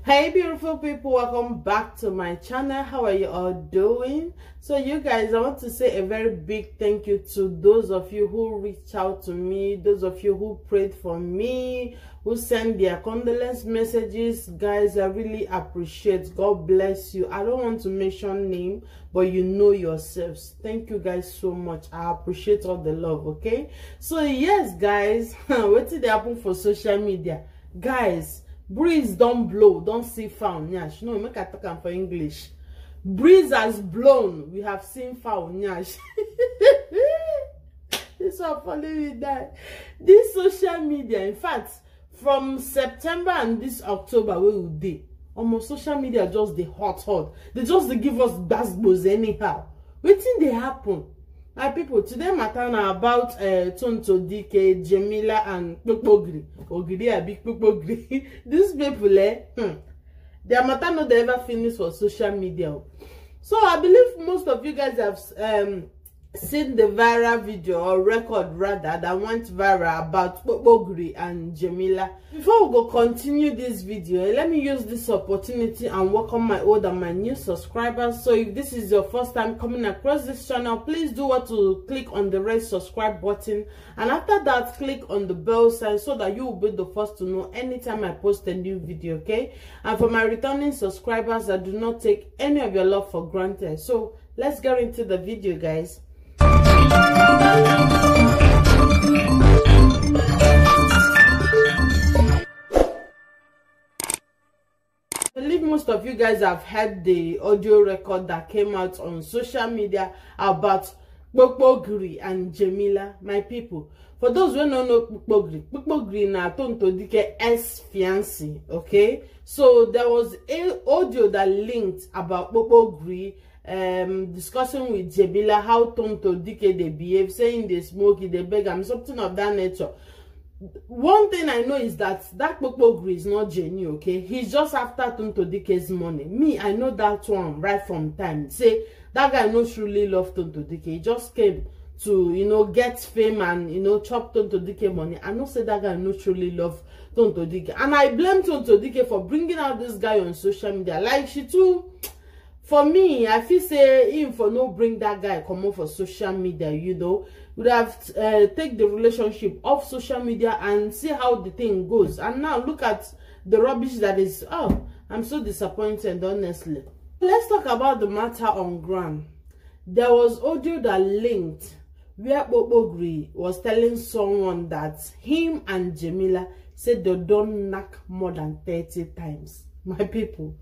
Hey beautiful people, welcome back to my channel. How are you all doing? So you guys, I want to say a very big thank you to those of you who reached out to me, those of you who prayed for me, who sent their condolence messages. Guys, I really appreciate. God bless you. I don't want to mention name, but you know yourselves. Thank you guys so much. I appreciate all the love. Okay, so yes guys, what did happen for social media? Guys, breeze don't blow, don't see foul nyash. No, make I talk am for English. Breeze has blown, we have seen foul nyash. This one following me die. This social media, in fact, from September and this October, we will do almost social media just the hot. They just they give us basketballs anyhow. Wetin dey happen? My people, today matter now about Tonto Dike, Jamila, and Kpokpogri. Ogiri a big Kpokpogri. These people, their matter no they ever finish for social media. So I believe most of you guys have seen the viral video or record rather that went viral about Kpokpogri and Jamila. Before we go continue this video, let me use this opportunity and welcome my old and my new subscribers. So if this is your first time coming across this channel, please do what to click on the red subscribe button, and after that click on the bell sign so that you will be the first to know anytime I post a new video. Okay, and for my returning subscribers, I do not take any of your love for granted. So let's get into the video, guys. I believe most of you guys have heard the audio record that came out on social media about Kpokpogri and Jamila. My people, for those who don't know Kpokpogri na Tonto Dike ex-fiancé. Okay, so there was an audio that linked about Kpokpogri discussing with Jamila how Tonto Dike they behave, saying they smoke, they beg, something of that nature. One thing I know is that Kpokpogri is not genuine. Okay, he's just after Tonto Dike's money. Me, I know that one right from time. Say that guy no truly love Tonto Dike. He just came to, you know, get fame and, you know, chop Tonto Dike money. I know say that guy no truly love Tonto Dike, and I blame Tonto Dike for bringing out this guy on social media. Like she too. For me, I feel say him for no bring that guy come on for social media, you know, would have take the relationship off social media and see how the thing goes. And now look at the rubbish that is. Oh, I'm so disappointed, honestly. Let's talk about the matter on ground. There was audio that linked where Kpokpogri was telling someone that him and Jamila said they don't knock more than 30 times. My people.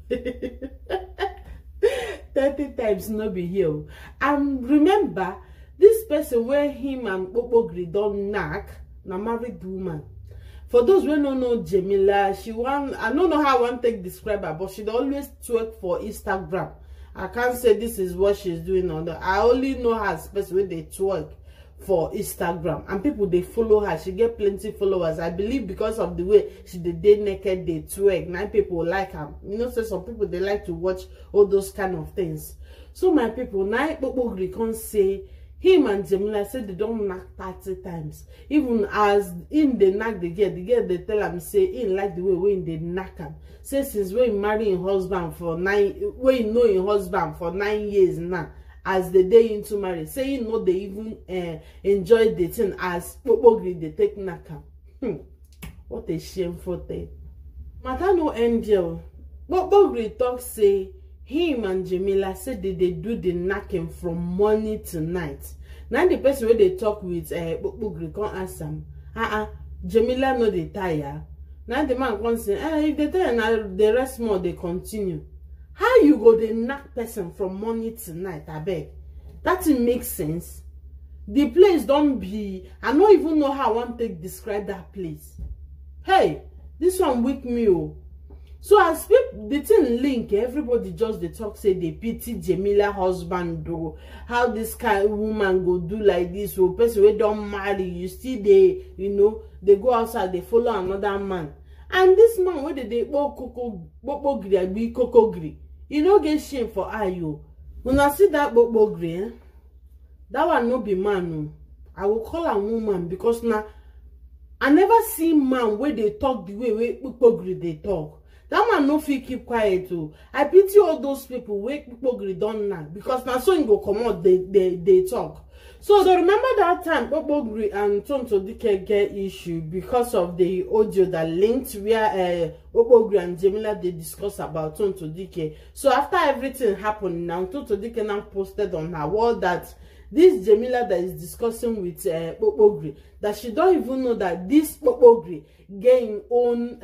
30 times no be here. And remember, this person where him and Kpokpogri don't knock, na married woman. For those who don't know Jamila, she want, I don't know how I want to describe her, but she always twerk for Instagram. I can't say this is what she's doing on the. I only know her especially when they twerk for Instagram, and people they follow her. She get plenty followers. I believe because of the way she did naked, they twerk. Now people like her. You know, so some people they like to watch all those kind of things. So my people, now Kpokpogri can say him and Jamila said they don't knock 30 times. Even as in the knock the girl they tell him say in like the way when they knock him. Say since when marry him husband for 9, when you know him husband for 9 years now. As the day into marriage, saying no, they even enjoy the thing as Kpokpogri they take knacka. What a shameful thing. Matter no angel. Kpokpogri talk say him and Jamila said they do the knacking from morning to night. Now the person where they talk with Kpokpogri can't ask them. Jamila no they tire. Now the man can't say, if they tire now the rest more they continue. How you go the knock person from morning to night? I beg. That makes sense. The place don't be. I don't even know how I want to describe that place. Hey, this one weak me. Oh. So as people the thing link, everybody just they talk say they pity Jamila husband though. How this kind of woman go do like this? So person we don't marry, you see they, you know, they go outside, they follow another man. And this man where they Kpokpogri, you know get shame for Ayo. When I see that Kpokpogri, that one no be man. I will call a woman because now I never see man where they talk the way Kpokpogri they talk. That man no fit keep quiet too. I pity all those people wey people gree don knack, because na so im go comot they talk. So remember that time Kpokpogri and Tonto Dike get issue because of the audio that linked where Kpokpogri and Jemila they discuss about Tonto Dike. So after everything happened, now Tonto Dike now posted on her wall that this Jemila that is discussing with Kpokpogri, that she don't even know that this Kpokpogri get him own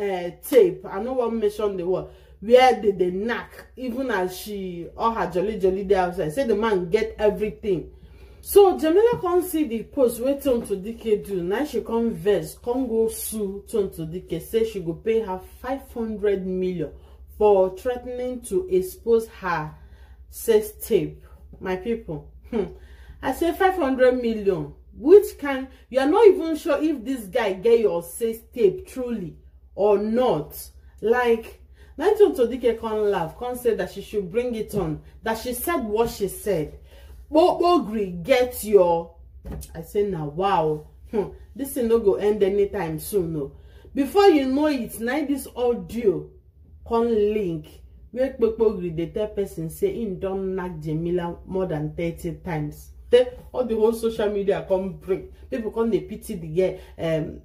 tape. I know what mention the word where they knack, even as she all her jolly there outside. Say the man get everything. So Jemila can't see the post where Tonto Dike do. Now she come vex, come go sue Tonto Dike, say she go pay her 500 million for threatening to expose her sex tape. My people, I say 500 million. Which can, you are not even sure if this guy get your sex tape truly or not. Like, now Tonto Dike can't laugh, can't say that she should bring it on, that she said what she said. Kpokpogri get your, I say now, wow, this thing no go end anytime soon. No, before you know it, now this audio can link where Kpokpogri the third person say in don't knock Jemila more than 30 times. All the whole social media come bring people come they pity the girl,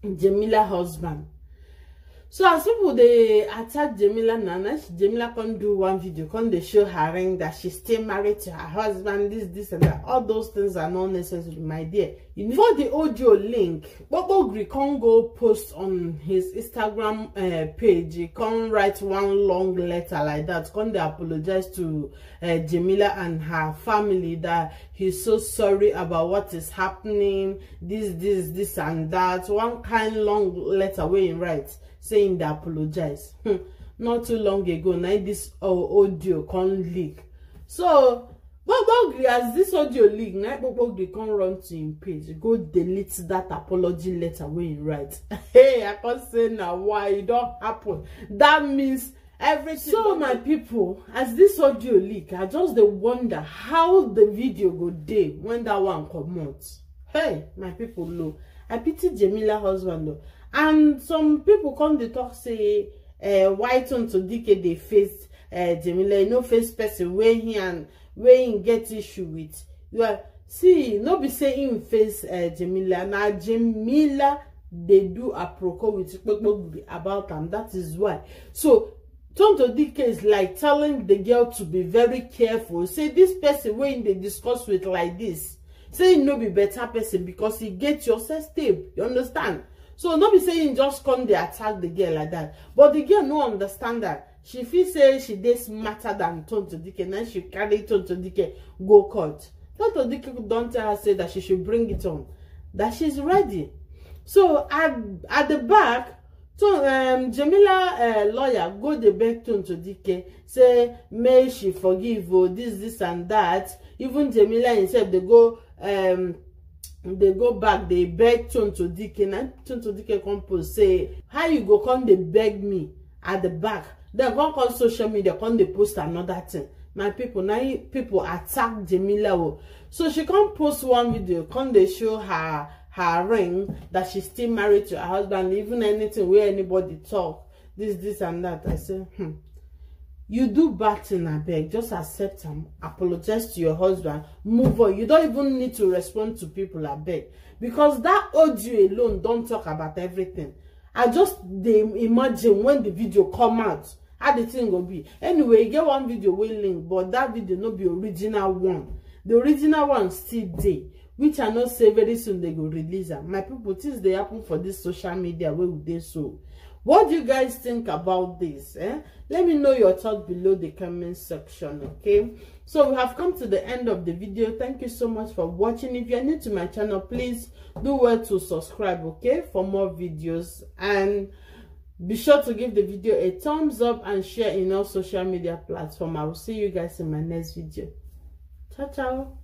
Jemila husband. So as people they attack Jemila Nana, Jemila can't do one video, can't they show her ring that she's still married to her husband, this and that. All those things are not necessary, my dear. You know, for the audio link, Kpokpogri can't go post on his Instagram page. He can't write one long letter like that. Can't they apologize to Jemila and her family that he's so sorry about what is happening, this and that. One kind long letter where he writes, saying they apologize. Not too long ago, now this audio can leak. So Kpokpogri, as this audio leak, now Kpokpogri can run to him page, go delete that apology letter when he write. Hey, I can't say now why it don't happen. That means everything. So my people, as this audio leak, I just wonder how the video go day when that one come out. Hey, my people, look, I pity Jemila husband though. And some people come to talk say why Tonto Dike they face Jemila, no face person where he get issue with. You are see, no be saying face Jemila. Now Jemila they do a proco with Kpokpogri about them. That is why. So Tonto Dike is like telling the girl to be very careful. Say this person when they discuss with like this, say no be better person because he get your sex tape. You understand? So not be saying just come they attack the girl like that. But the girl no understand that. She feel say she dey smarter than Tonto Dike. And then she carry Tonto Dike go court. Tonto Dike don't tell her say that she should bring it on. That she's ready. So at the back, Jemila lawyer go the beg Tonto Dike. Say may she forgive this and that. Even Jemila himself they go back, they beg Tonto Dike, and Tonto Dike come post say, how you go come they beg me at the back? Then go on social media, come they post another thing. My people, now people attack Jemila. So she come post one video, come they show her ring that she's still married to her husband, even anything where anybody talk, this and that. I say, you do bad thing, I beg. Just accept them. Apologize to your husband. Move on. You don't even need to respond to people, I beg. Because that audio alone don't talk about everything. I just imagine when the video come out, how the thing will be. Anyway, you get one video will link, but that video no be original one. The original one still there, which I know say very soon they go release them. My people, things they happen for this social media where would they so. What do you guys think about this? Let me know your thoughts below the comment section, okay? So we have come to the end of the video. Thank you so much for watching. If you're new to my channel, please do well to subscribe, okay, for more videos. And be sure to give the video a thumbs up and share in all social media platforms. I will see you guys in my next video. Ciao, ciao.